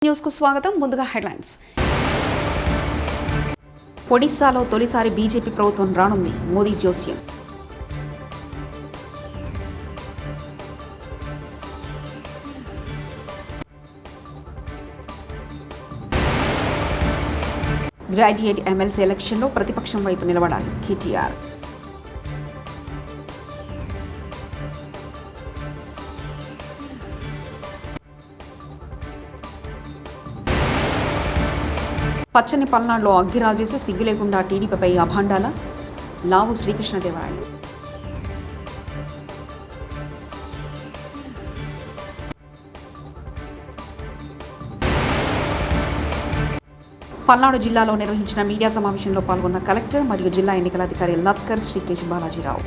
News కు స్వాగతం. ముందుగా హెడ్లైన్స్. ఒడిశాలో తొలిసారి బీజేపీ ప్రభుత్వం రానుంది. మోదీ జోస్యం. గ్రాడ్యుయేట్ ఎమ్మెల్సీ ఎలక్షన్లో ప్రతిపక్షం వైపు నిలబడాలి. కేటీఆర్. పచ్చని పల్నాడులో అగ్గిరాజేసి సిగ్గు లేకుండా టీడీపీపై అభాండాల లావు శ్రీకృష్ణదేవరాయలు. పల్నాడు జిల్లాలో నిర్వహించిన మీడియా సమావేశంలో పాల్గొన్న కలెక్టర్ మరియు జిల్లా ఎన్నికల అధికారి లత్కర్ శ్రీకేశ్ బాలాజీరావు.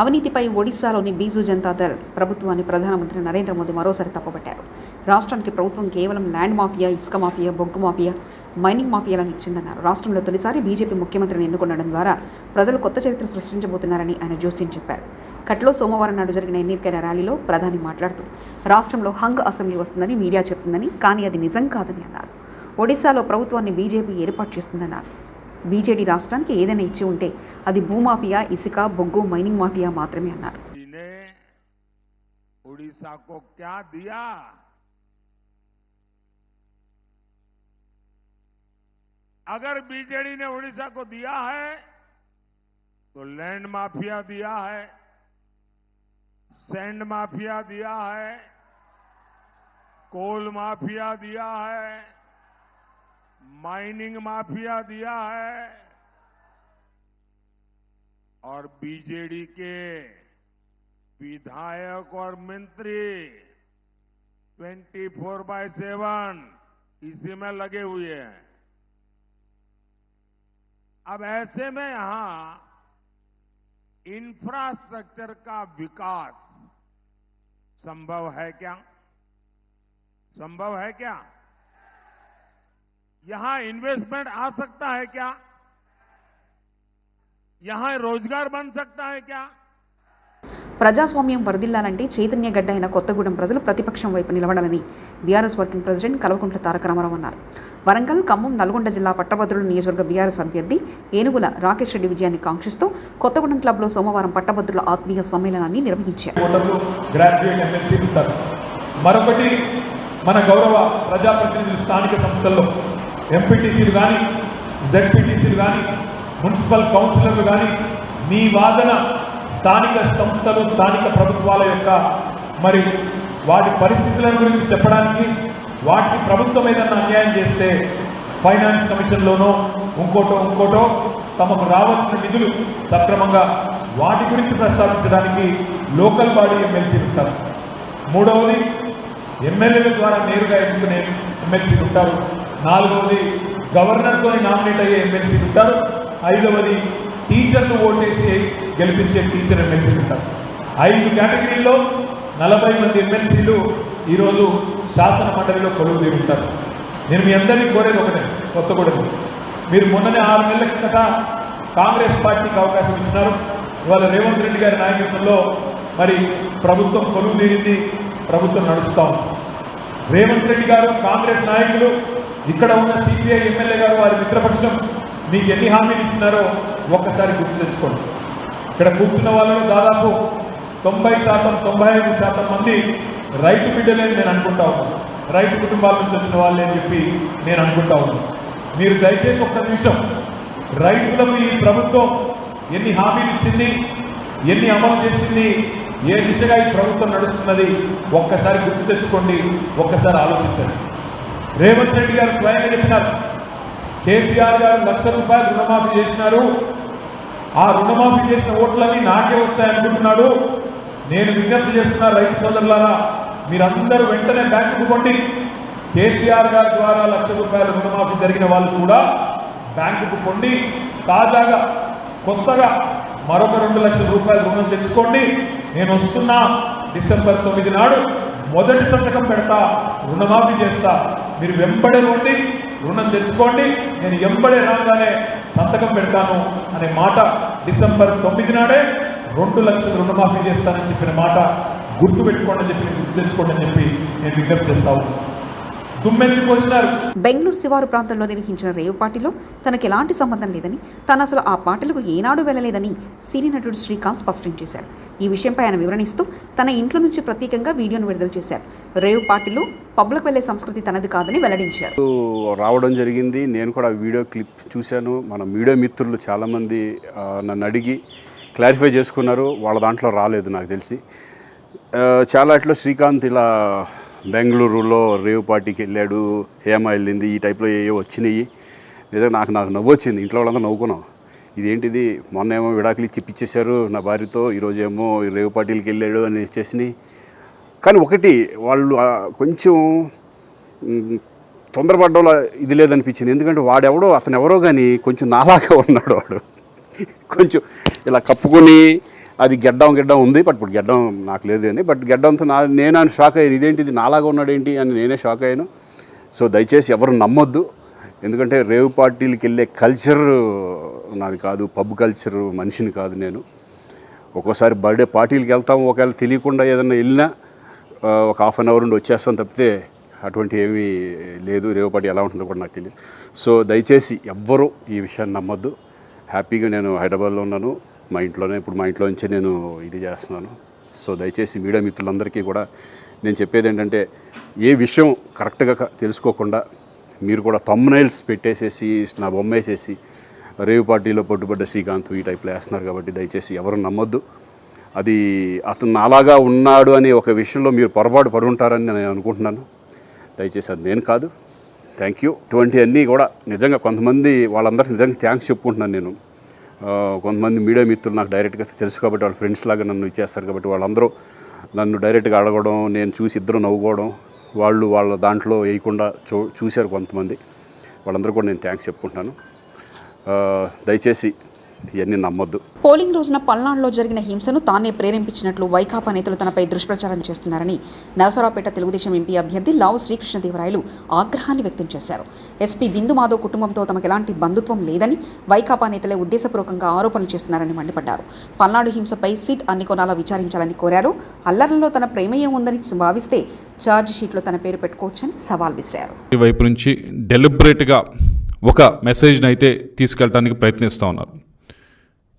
అవినీతిపై ఒడిశాలోని బీజూ జనతాదళ్ ప్రభుత్వాన్ని ప్రధానమంత్రి నరేంద్ర మోదీ మరోసారి తప్పుపట్టారు. రాష్ట్రానికి ప్రభుత్వం కేవలం ల్యాండ్ మాఫియా, ఇసుక మాఫియా, బొగ్గు మాఫియా, మైనింగ్ మాఫియాలను ఇచ్చిందన్నారు. రాష్ట్రంలో తొలిసారి బీజేపీ ముఖ్యమంత్రిని ఎన్నుకొనడం ద్వారా ప్రజలు కొత్త చరిత్ర సృష్టించబోతున్నారని ఆయన జోస్యం చెప్పారు. కట్లో సోమవారం నాడు జరిగిన ఎన్నికల ర్యాలీలో ప్రధాని మాట్లాడుతూ రాష్ట్రంలో హంగ్ అసెంబ్లీ వస్తుందని మీడియా చెప్తుందని, కానీ అది నిజం కాదని అన్నారు. ఒడిశాలో ప్రభుత్వాన్ని బీజేపీ ఏర్పాటు చేస్తుందన్నారు. బీజేడీ రాష్ట్రానికి ఏదైనా ఇచ్చి ఉంటే అది భూమాఫియా, ఇసుక, బొగ్గు, మైనింగ్ మాఫియా మాత్రమే అన్నారు. उड़ीसा को क्या दिया? अगर बीजेडी ने उड़ीसा को दिया है तो लैंड माफिया दिया है, सैंड माफिया दिया है, कोल माफिया दिया है, माइनिंग माफिया दिया है और बीजेडी के विधायक और मंत्री 24/7 इसी में लगे हुए हैं. अब ऐसे में यहां इंफ्रास्ट्रक्चर का विकास संभव है क्या? संभव है क्या? यहां इन्वेस्टमेंट आ सकता है क्या? यहां रोजगार बन सकता है क्या? ప్రజాస్వామ్యం వరదిల్లాలంటే చైతన్య గడ్డ అయిన కొత్తగూడెం ప్రజలు ప్రతిపక్షం వైపు నిలబడాలని BRS working president Kalvakuntla Taraka Ramarao అన్నారు. వరంగల్, ఖమ్మం, నల్గొండ జిల్లా పట్టభద్రుల నియోజకవర్గ బీఆర్ఎస్ అభ్యర్థి ఏనుగుల రాకేష్ రెడ్డి విజయాన్ని కాంక్షిస్తూ కొత్తగూడెం క్లబ్లో సోమవారం పట్టభద్రుల ఆత్మీయ సమ్మేళనాన్ని నిర్వహించారు. మరొకటి, మన గౌరవ ప్రజాప్రతినిధులు స్థానిక సంస్థల్లో ఎంపీటీసీలు కానీ, జెడ్పీటీసీలు కానీ, మున్సిపల్ కౌన్సిలర్లు కానీ మీ వాదన స్థానిక సంస్థలు, స్థానిక ప్రభుత్వాల యొక్క మరి వాటి పరిస్థితుల గురించి చెప్పడానికి, వాటికి ప్రభుత్వం ఏదన్నా అన్యాయం చేస్తే ఫైనాన్స్ కమిషన్లోనో ఇంకోటో తమకు రావాల్సిన నిధులు సక్రమంగా వాటి గురించి ప్రస్తావించడానికి లోకల్ బాడీ ఎమ్మెల్సీలు ఉంటారు. మూడవది, ఎమ్మెల్యేల ద్వారా నేరుగా ఎన్నుకునే ఎమ్మెల్సీలు ఉంటారు. నాలుగవది, గవర్నర్తో నామినేట్ అయ్యే ఎమ్మెల్సీలు ఉంటారు. ఐదవది, టీచర్లు ఓటేసి గెలిపించే టీచర్ ఎమ్మెల్సీలు ఉంటారు. 5 కేటగిరీల్లో 40 మంది ఎమ్మెల్సీలు ఈరోజు శాసన మండలిలో కొలువు తీరుంటారు. నేను మీ అందరినీ కోరేది ఒకటే, కొత్తగూడెం మీరు మొన్ననే 6 నెలల కిందట కాంగ్రెస్ పార్టీకి అవకాశం ఇచ్చినారు. ఇవాళ రేవంత్ రెడ్డి గారి నాయకత్వంలో మరి ప్రభుత్వం కొలువు తీరింది, ప్రభుత్వం నడుస్తూ ఉంది. రేవంత్ రెడ్డి గారు, కాంగ్రెస్ నాయకులు, ఇక్కడ ఉన్న సిపిఐ ఎమ్మెల్యే గారు, వారి మిత్రపక్షం మీకు ఎన్ని హామీలు ఇచ్చినారో ఒక్కసారి గుర్తు తెచ్చుకోండి. ఇక్కడ కూర్చున్న వాళ్ళలో దాదాపు 90%, 95% మంది రైతు బిడ్డలే నేను అనుకుంటా ఉన్నాను. రైతు కుటుంబాల నుంచి వచ్చిన వాళ్ళే అని చెప్పి నేను అనుకుంటా ఉన్నాను. మీరు దయచేసి ఒక్క నిమిషం రైతులకు ఈ ప్రభుత్వం ఎన్ని హామీలు ఇచ్చింది, ఎన్ని అమలు చేసింది, ఏ దిశగా ఈ ప్రభుత్వం నడుస్తున్నది ఒక్కసారి గుర్తు తెచ్చుకోండి, ఒక్కసారి ఆలోచించండి. రేవంత్ రెడ్డి గారు స్వయంగా చెప్పినారు, కేసీఆర్ గారు ₹1,00,000 రుణమాఫీ చేసినారు, ఆ రుణమాఫీ చేసిన ఓట్లన్నీ నాకే వస్తాయనుకుంటున్నాడు. నేను విజ్ఞప్తి చేస్తున్నా రైతు సోదరులారా, మీరందరూ వెంటనే బ్యాంకుకు కొండి. కేసీఆర్ గారి ద్వారా ₹1,00,000 రుణమాఫీ జరిగిన వాళ్ళు కూడా బ్యాంకుకు కొండి, తాజాగా కొత్తగా మరొక ₹2,00,000 రుణం తెచ్చుకోండి. నేను వస్తున్నా డిసెంబర్ 9 నాడు మొదటి సంతకం పెడతా, రుణమాఫీ చేస్తా, మీరు వెంబడే ఉండి రుణం తెచ్చుకోండి, నేను ఎంబడే రాగానే సంతకం పెడతాను అనే మాట డిసెంబర్ 9 నాడే 2 లక్షల రుణమాఫీ చేస్తానని చెప్పిన మాట గుర్తుపెట్టుకోండి అని చెప్పి గుర్తు తెచ్చుకోండి అని చెప్పి నేను విజ్ఞప్తి చేస్తాను. దుమ్మెత్తుకు వచ్చినారు. బెంగళూరు శివారు ప్రాంతంలో నిర్వహించిన రేవ్ పార్టీలో తనకు ఎలాంటి సంబంధం లేదని, తాను అసలు ఆ పార్టీలకు ఏనాడు వెళ్ళలేదని సినీ నటుడు శ్రీకాంత్ స్పష్టం చేశారు. ఈ విషయంపై ఆయన వివరణిస్తూ తన ఇంట్లో నుంచి ప్రత్యేకంగా వీడియోను విడుదల చేశారు. రేవ్ పార్టీలో పబ్లకు వెళ్లే సంస్కృతి తనది కాదని వెల్లడించారు. రావడం జరిగింది. నేను కూడా వీడియో క్లిప్ చూశాను. మన మీడియా మిత్రులు చాలామంది నన్ను అడిగి క్లారిఫై చేసుకున్నారు. వాళ్ళ దాంట్లో రాలేదు నాకు తెలిసి. చాలా అట్లా శ్రీకాంత్ ఇలా బెంగళూరులో రేవ్ పార్టీకి వెళ్ళాడు, హేమ వెళ్ళింది, ఈ టైప్లో ఏవో వచ్చినాయి. లేదా నాకు నవ్వు వచ్చింది. ఇంట్లో వాళ్ళందరూ నవ్వుకున్నాం. ఇదేంటిది, మొన్న ఏమో విడాకులు ఇచ్చి పిచ్చేశారు నా భార్యతో, ఈరోజు ఏమో రేవ్ పార్టీలకి వెళ్ళాడు అని వచ్చేసినాయి. కానీ ఒకటి వాళ్ళు కొంచెం తొందరపడ్డంలో ఇది లేదనిపించింది. ఎందుకంటే వాడెవడో అతను ఎవరో కానీ కొంచెం నాలాగా ఉన్నాడు. వాడు కొంచెం ఇలా కప్పుకొని, అది గెడ్డం ఉంది, బట్ ఇప్పుడు గెడ్డం నాకు లేదు అని, బట్ గెడ్డంతో నేను షాక్ అయ్యాను. ఇదేంటిది నాలాగా ఉన్నాడు ఏంటి అని నేనే షాక్ అయ్యాను. సో దయచేసి ఎవరు నమ్మొద్దు. ఎందుకంటే రేవ్ పార్టీలకి వెళ్ళే కల్చర్ నాది కాదు, పబ్ కల్చర్ మనిషిని కాదు నేను. ఒక్కోసారి బర్త్డే పార్టీలకి వెళ్తాము, ఒకవేళ తెలియకుండా ఏదైనా వెళ్ళినా ఒక హాఫ్ అన్ అవర్ నుండి వచ్చేస్తాను తప్పితే అటువంటి ఏమీ లేదు. రేవ్ పార్టీ ఎలా ఉంటుందో కూడా నాకు తెలియదు. సో దయచేసి ఎవ్వరూ ఈ విషయాన్ని నమ్మొద్దు. హ్యాపీగా నేను హైదరాబాద్లో ఉన్నాను, మా ఇంట్లోనే. ఇప్పుడు మా ఇంట్లో నుంచే నేను ఇది చేస్తున్నాను. సో దయచేసి మీడియా మిత్రులందరికీ కూడా నేను చెప్పేది ఏంటంటే, ఏ విషయం కరెక్ట్గా తెలుసుకోకుండా మీరు కూడా థంబ్నైల్స్ పెట్టేసేసి నా బొమ్మ వేసేసి రేవ్ పార్టీలో పట్టుబడ్డ శ్రీకాంత్ ఈ టైప్లో వేస్తున్నారు. కాబట్టి దయచేసి ఎవరు నమ్మొద్దు. అది అతను అలాగా ఉన్నాడు అనే ఒక విషయంలో మీరు పొరపాటు పడి ఉంటారని నేను అనుకుంటున్నాను. దయచేసి అది నేను కాదు. Thank you. ఇటువంటి అన్నీ కూడా నిజంగా కొంతమంది వాళ్ళందరికీ నిజంగా థ్యాంక్స్ చెప్పుకుంటున్నాను నేను. కొంతమంది మీడియా మిత్రులు నాకు డైరెక్ట్గా తెలుసు కాబట్టి వాళ్ళ ఫ్రెండ్స్ లాగా నన్ను ఇచ్చేస్తారు కాబట్టి వాళ్ళందరూ నన్ను డైరెక్ట్గా అడగడం, నేను చూసి ఇద్దరు నవ్వుకోవడం, వాళ్ళు వాళ్ళ దాంట్లో వేయకుండా చూశారు కొంతమంది. వాళ్ళందరూ కూడా నేను థ్యాంక్స్ చెప్పుకుంటున్నాను. దయచేసి ఇవన్నీ నమ్మొద్దు. పోలింగ్ రోజున పల్నాడులో జరిగిన హింసను తానే ప్రేరేపించినట్లు వైకాపా నేతలు తనపై దుష్ప్రచారం చేస్తున్నారని నరసరావుపేట తెలుగుదేశం ఎంపీ అభ్యర్థి లావు శ్రీకృష్ణదేవరాయలు ఆగ్రహాన్ని వ్యక్తం చేశారు. ఎస్పీ బిందు మాధవ్ కుటుంబంతో తమకు ఎలాంటి బంధుత్వం లేదని వైకాపా నేతలే ఉద్దేశపూర్వకంగా ఆరోపణలు చేస్తున్నారని మండిపడ్డారు. పల్నాడు హింసపై సిట్ అన్ని కోణాల విచారించాలని కోరారు. అల్లర్లలో తన ప్రమేయం ఉందని భావిస్తే ఛార్జ్ షీట్లో తన పేరు పెట్టుకోవచ్చని సవాల్ విసిరారు. ఈ వైపు నుంచి డెలిబరేట్గా ఒక మెసేజ్ని అయితే తీసుకెళ్ళడానికి ప్రయత్నిస్తూ ఉన్నారు.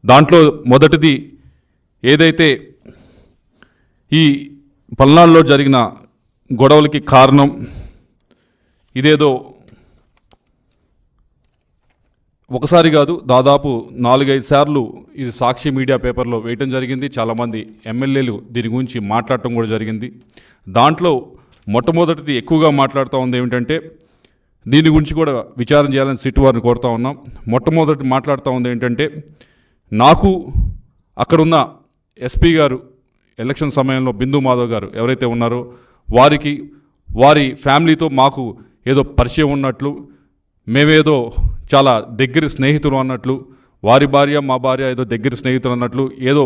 దాంట్లో మొదటిది ఏదైతే ఈ పల్నాడులో జరిగిన గొడవలకి కారణం ఇదేదో ఒకసారి కాదు, దాదాపు 4-5 సార్లు ఇది సాక్షి మీడియా పేపర్లో వేయటం జరిగింది. చాలామంది ఎమ్మెల్యేలు దీని గురించి మాట్లాడటం కూడా జరిగింది. దాంట్లో మొట్టమొదటిది ఎక్కువగా మాట్లాడుతూ ఉంది ఏమిటంటే, దీని గురించి కూడా విచారణ చేయాలని సిట్ వారిని కోరుతా ఉన్నాం. మొట్టమొదటి మాట్లాడుతూ ఉంది ఏంటంటే, నాకు అక్కడున్న ఎస్పీ గారు ఎలక్షన్ సమయంలో బిందు మాధవ్ గారు ఎవరైతే ఉన్నారో వారికి వారి ఫ్యామిలీతో మాకు ఏదో పరిచయం ఉన్నట్లు, మేమేదో చాలా దగ్గర స్నేహితులు అన్నట్లు, వారి భార్య మా భార్య ఏదో దగ్గర స్నేహితులు అన్నట్లు, ఏదో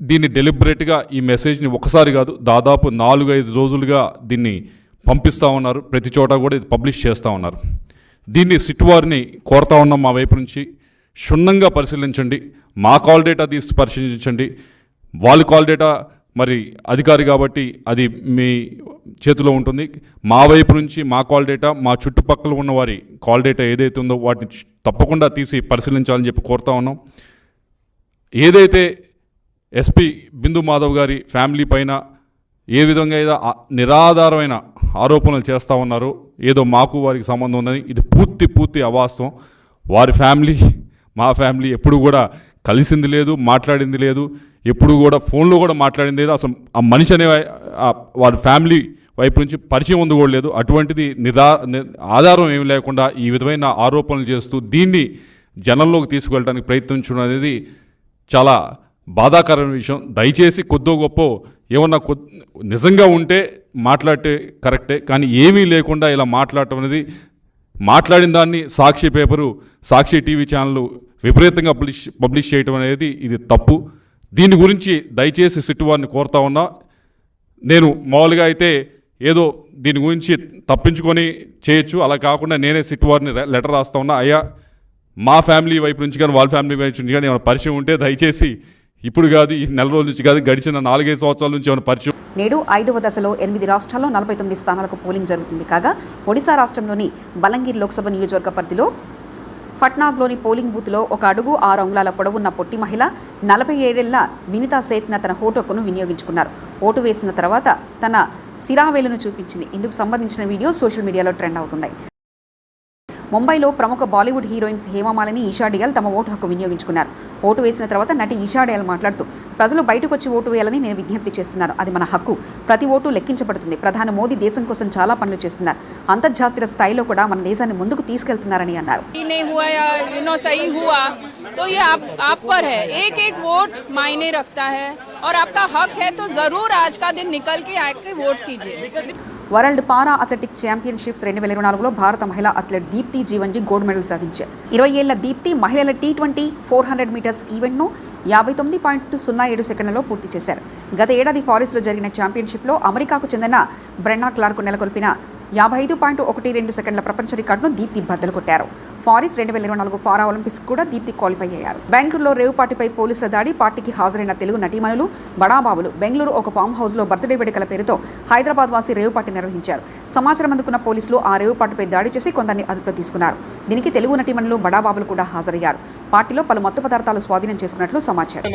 దీన్ని డెలిబరేట్గా ఈ మెసేజ్ని ఒకసారి కాదు దాదాపు 4-5 రోజులుగా దీన్ని పంపిస్తూ ఉన్నారు. ప్రతి చోట కూడా ఇది పబ్లిష్ చేస్తూ ఉన్నారు. దీన్ని సిట్ వారిని కోరుతా ఉన్నాం, మా వైపు నుంచి క్షుణ్ణంగా పరిశీలించండి. మా కాల్ డేటా తీసి పరిశీలించండి. వాళ్ళ కాల్ డేటా మరి అధికారి కాబట్టి అది మీ చేతిలో ఉంటుంది. మా వైపు నుంచి మా కాల్ డేటా, మా చుట్టుపక్కల ఉన్న వారి కాల్ డేటా ఏదైతే ఉందో వాటిని తప్పకుండా తీసి పరిశీలించాలని చెప్పి కోరుతా ఉన్నాం. ఏదైతే ఎస్పీ బిందు మాధవ్ గారి ఫ్యామిలీ పైన ఏ విధంగా ఏదో నిరాధారమైన ఆరోపణలు చేస్తూ ఉన్నారో, ఏదో మాకు వారికి సంబంధం ఉందని, ఇది పూర్తి అవాస్తవం. వారి ఫ్యామిలీ మా ఫ్యామిలీ ఎప్పుడు కూడా కలిసింది లేదు, మాట్లాడింది లేదు, ఎప్పుడు కూడా ఫోన్లో కూడా మాట్లాడింది లేదు. అసలు ఆ మనిషి అనే వారి ఫ్యామిలీ వైపు నుంచి పరిచయం ఉంది కూడా లేదు. అటువంటిది ఆధారం ఏమి లేకుండా ఈ విధమైన ఆరోపణలు చేస్తూ దీన్ని జనంలోకి తీసుకువెళ్ళడానికి ప్రయత్నించడం అనేది చాలా బాధాకరమైన విషయం. దయచేసి కొద్దో గొప్ప ఏమన్నా నిజంగా ఉంటే మాట్లాడితే కరెక్టే, కానీ ఏమీ లేకుండా ఇలా మాట్లాడటం అనేది, మాట్లాడిన దాన్ని సాక్షి పేపరు, సాక్షి టీవీ ఛానళ్ళు విపరీతంగా పబ్లిష్ చేయటం అనేది ఇది తప్పు. దీని గురించి దయచేసి సిట్ వారిని కోరుతా ఉన్నా. నేను మామూలుగా అయితే ఏదో దీని గురించి తప్పించుకొని చేయొచ్చు, అలా కాకుండా నేనే సిట్ వారిని లెటర్ రాస్తా ఉన్నా. అయ్యా, మా ఫ్యామిలీ వైపు నుంచి కానీ వాళ్ళ ఫ్యామిలీ వైపు నుంచి కానీ ఏమైనా పరిచయం ఉంటే దయచేసి ఇప్పుడు కాదు, ఈ నెల రోజుల నుంచి కాదు, గడిచిన 4-5 సంవత్సరాల నుంచి ఏమైనా పరిచయం. నేడు 5వ దశలో 8 రాష్ట్రాల్లో 49 స్థానాలకు పోలింగ్ జరుగుతుంది. కాగా ఒడిశా రాష్ట్రంలోని బలంగీర్ లోక్సభ నియోజకవర్గ పరిధిలో ఫట్నాగ్లోని పోలింగ్ బూత్లో 1 అడుగు 6 అంగుళాల పొడవున్న పొట్టి మహిళ 47 ఏళ్ల వినితా సేత్న తన ఓటు హక్కును వినియోగించుకున్నారు. ఓటు వేసిన తర్వాత తన సిరావేలును చూపించింది. ఇందుకు సంబంధించిన వీడియో సోషల్ మీడియాలో ట్రెండ్ అవుతుంది. ముంబైలో ప్రముఖ బాలీవుడ్ హీరోయిన్స్ హేమమాలిని, ఈషా డియాల్ తమ ఓటు హక్కు వినియోగించుకున్నారు. ఓటు వేసిన తర్వాత నటి ఈషా డియాల్ మాట్లాడుతూ, ప్రజలు బయటకు వచ్చి ఓటు వేయాలని నేను విజ్ఞప్తి చేస్తున్నాను. అది మన హక్కు. ప్రతి ఓటు లెక్కించబడుతుంది. ప్రధాని మోదీ దేశం కోసం చాలా పనులు చేస్తున్నారు. అంతర్జాతీయ స్థాయిలో కూడా మన దేశాన్ని ముందుకు తీసుకెళ్తున్నారని అన్నారు. तो ये आप पर है, एक एक वोट मायने रखता है और आपका हक है, तो जरूर आज का दिन निकल के आके वोट कीजिए. వరల్డ్ పారా అథ్లెటిక్స్ ఛాంపియన్షిప్స్ 2024లో భారత మహిళా athlete Deepthi Jeevanji gold medal సాధించారు. 20 ఏళ్ల దీప్తి మహిళల T20 400 మీటర్స్ ఈవెంట్ను 59.07 సెకండ్లలో పూర్తి చేశారు. గత ఏడాది ఫారెస్ట్లో జరిగిన ఛాంపియన్షిప్లో అమెరికాకు చెందిన బ్రెన్నా క్లార్క్ నెలకొల్పిన 55.12 సెకండ్ల ప్రపంచ రికార్డును దీప్తి బద్దలు కొట్టారు. ఫారిస్ 2024 పారా ఒలింపిక్స్ కూడా దీప్తి క్వాలిఫై అయ్యారు. బెంగళూరులో రేవుపాటిపై పోలీసుల దాడి, పార్టీకి హాజరైన తెలుగు నటీమణులు, బడాబాబులు. బెంగళూరు ఒక ఫామ్ హౌస్లో బర్త్డే వేడుకల పేరుతో హైదరాబాద్ వాసి రేవుపాటి నిర్వహించారు. సమాచారం అందుకున్న పోలీసులు ఆ రేవుపాటిపై దాడి చేసి కొందరిని అదుపులో తీసుకున్నారు. దీనికి తెలుగు నటీమణులు, బడాబాబులు కూడా హాజరయ్యారు. పార్టీలో పలు మత్తు పదార్థాలు స్వాధీనం చేసుకున్నట్లు సమాచారం.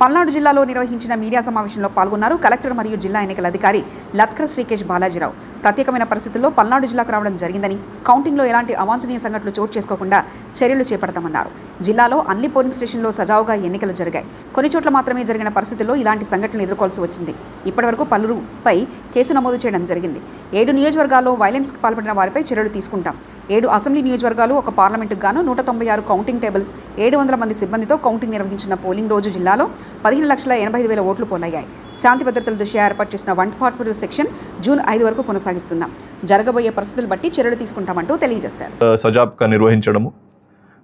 పల్నాడు జిల్లాలో నిర్వహించిన మీడియా సమావేశంలో పాల్గొన్నారు కలెక్టర్ మరియు జిల్లా ఎన్నికల అధికారి లత్కర్ శ్రీకేష్ బాలాజీరావు. ప్రత్యేకమైన పరిస్థితుల్లో పల్నాడు జిల్లాకు రావడం జరిగిందని, కౌంటింగ్లో ఎలాంటి అవాంఛనీయ సంఘటనలు చోటు చేసుకోకుండా చర్యలు చేపడతామన్నారు. జిల్లాలో అన్ని పోలింగ్ స్టేషన్లో సజావుగా ఎన్నికలు జరిగాయి. కొన్ని చోట్ల మాత్రమే జరిగిన పరిస్థితుల్లో ఇలాంటి సంఘటనలు ఎదుర్కోవాల్సి వచ్చింది. ఇప్పటివరకు పలువురుపై కేసు నమోదు చేయడం జరిగింది. 7 నియోజకవర్గాల్లో వైలెన్స్కి పాల్పడిన వారిపై చర్యలు తీసుకుంటాం. 7 అసెంబ్లీ నియోజకవర్గాలు, 1 పార్లమెంటుకు గాను 196 కౌంటింగ్ టేబుల్స్, 700 మంది సిబ్బందితో కౌంటింగ్ నిర్వహించిన పోలింగ్ రోజు జిల్లాలో 15,85,000 ఓట్లు పోలయ్యాయి. శాంతి భద్రతల దృష్ట్యా ఏర్పాటు చేసిన 144 సెక్షన్ జూన్ 5 వరకు కొనసాగిస్తున్నాం. జరగబోయే పరిస్థితులు బట్టి చర్యలు తీసుకుంటామంటూ తెలియజేశారు. సజాబ్గా నిర్వహించడము,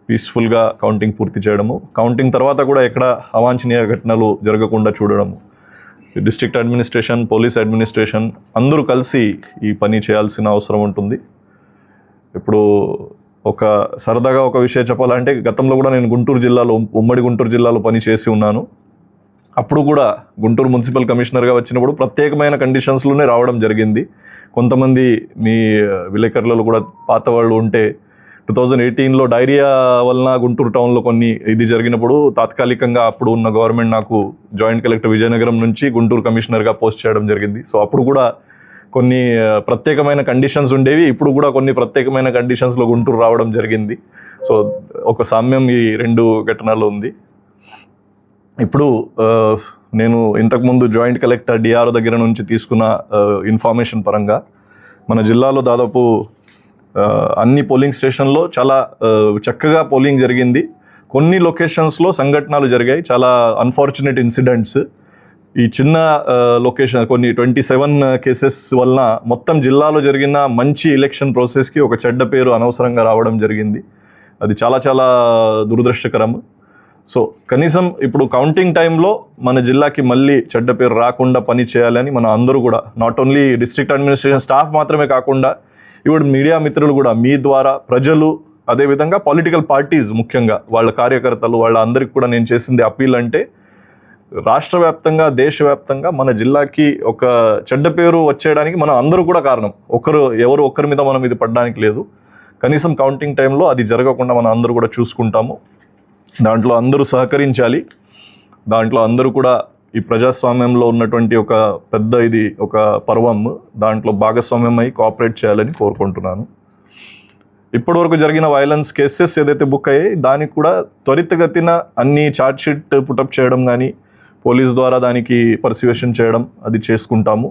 పీస్ఫుల్గా కౌంటింగ్ పూర్తి చేయడము, కౌంటింగ్ తర్వాత కూడా ఎక్కడ అవాంఛనీయ ఘటనలు జరగకుండా చూడడము. డిస్ట్రిక్ట్ అడ్మినిస్ట్రేషన్, పోలీస్ అడ్మినిస్ట్రేషన్ అందరూ కలిసి ఈ పని చేయాల్సిన అవసరం ఉంటుంది. ఇప్పుడు ఒక సరదాగా ఒక విషయం చెప్పాలంటే, గతంలో కూడా నేను గుంటూరు జిల్లాలో, ఉమ్మడి గుంటూరు జిల్లాలో పని చేసి ఉన్నాను. అప్పుడు కూడా గుంటూరు మున్సిపల్ కమిషనర్గా వచ్చినప్పుడు ప్రత్యేకమైన కండిషన్స్లోనే రావడం జరిగింది. కొంతమంది మీ విలేకరులలో కూడా పాత వాళ్ళు ఉంటే 2018లో డైరియా వలన గుంటూరు టౌన్లో కొన్ని ఇది జరిగినప్పుడు తాత్కాలికంగా అప్పుడు ఉన్న గవర్నమెంట్ నాకు జాయింట్ కలెక్టర్ విజయనగరం నుంచి గుంటూరు కమిషనర్గా పోస్ట్ చేయడం జరిగింది. సో అప్పుడు కూడా కొన్ని ప్రత్యేకమైన కండిషన్స్ ఉండేవి. ఇప్పుడు కూడా కొన్ని ప్రత్యేకమైన కండిషన్స్లో గుంటూరు రావడం జరిగింది. సో ఒక సామ్యం ఈ 2 ఘటనలు ఉంది. ఇప్పుడు నేను ఇంతకుముందు జాయింట్ కలెక్టర్ డిఆర్ఓ దగ్గర నుంచి తీసుకున్న ఇన్ఫర్మేషన్ పరంగా మన జిల్లాలో దాదాపు అన్ని పోలింగ్ స్టేషన్లో చాలా చక్కగా పోలింగ్ జరిగింది. కొన్ని లొకేషన్స్లో సంఘటనలు జరిగాయి, చాలా అన్ఫార్చునేట్ ఇన్సిడెంట్స్. ఈ చిన్న లొకేషన్ కొన్ని 27 కేసెస్ వలన మొత్తం జిల్లాలో జరిగిన మంచి ఎలక్షన్ ప్రాసెస్కి ఒక చెడ్డ పేరు అనవసరంగా రావడం జరిగింది. అది చాలా చాలా దురదృష్టకరం. సో కనీసం ఇప్పుడు కౌంటింగ్ టైంలో మన జిల్లాకి మళ్ళీ చెడ్డ పేరు రాకుండా పని చేయాలని మన అందరూ కూడా, not only district administration staff మాత్రమే కాకుండా ఇప్పుడు మీడియా మిత్రులు కూడా మీ ద్వారా, ప్రజలు, అదేవిధంగా పొలిటికల్ పార్టీస్ ముఖ్యంగా వాళ్ళ కార్యకర్తలు, వాళ్ళ అందరికి కూడా నేను చేసింది అప్పీల్ అంటే, రాష్ట్ర వ్యాప్తంగా, దేశవ్యాప్తంగా మన జిల్లాకి ఒక చెడ్డ పేరు వచ్చేయడానికి మనం అందరూ కూడా కారణం. ఎవరు ఒక్కరి మీద మనం ఇది పడడానికి లేదు. కనీసం కౌంటింగ్ టైంలో అది జరగకుండా మనం అందరూ కూడా చూసుకుంటాము. దాంట్లో అందరూ సహకరించాలి. దాంట్లో అందరూ కూడా ఈ ప్రజాస్వామ్యంలో ఉన్నటువంటి ఒక పెద్ద ఇది ఒక పర్వం, దాంట్లో భాగస్వామ్యం అయి కోఆపరేట్ చేయాలని కోరుకుంటున్నాను. ఇప్పటివరకు జరిగిన వైలెన్స్ కేసెస్ ఏదైతే బుక్ అయ్యాయి దానికి కూడా త్వరితగతిన అన్ని ఛార్జ్షీట్ పుటప్ చేయడం కానీ, పోలీస్ ద్వారా దానికి పర్సివేషన్ చేయడం అది చేసుకుంటాము.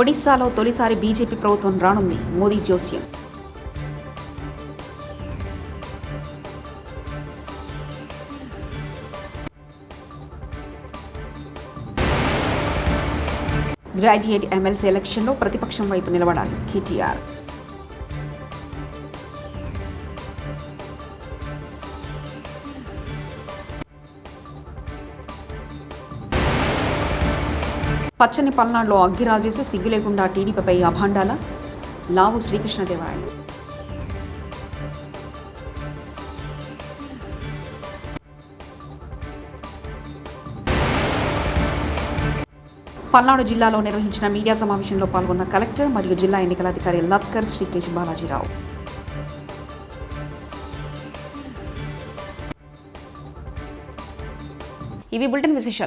ఒడిశాలో తొలిసారి బీజేపీ ప్రభుత్వం రానుంది, మోదీ జోస్యం. గ్రాడ్యుయేట్ ఎమ్మెల్సీ ఎలక్షన్లో ప్రతిపక్షం వైపు నిలబడాలి కేటీఆర్. పచ్చని పల్నాడులో అగ్గిరాజేసి సిగ్గు లేకుండా టీడీపీపై అభాండాల. లావు శ్రీకృష్ణదేవరాయలు. పల్నాడు జిల్లాలో నిర్వహించిన మీడియా సమావేశంలో పాల్గొన్న కలెక్టర్ మరియు జిల్లా ఎన్నికల అధికారి లత్కర్ శ్రీకేశ్ బాలాజీరావు. ఇవి బులెటిన్ విశేషాలు.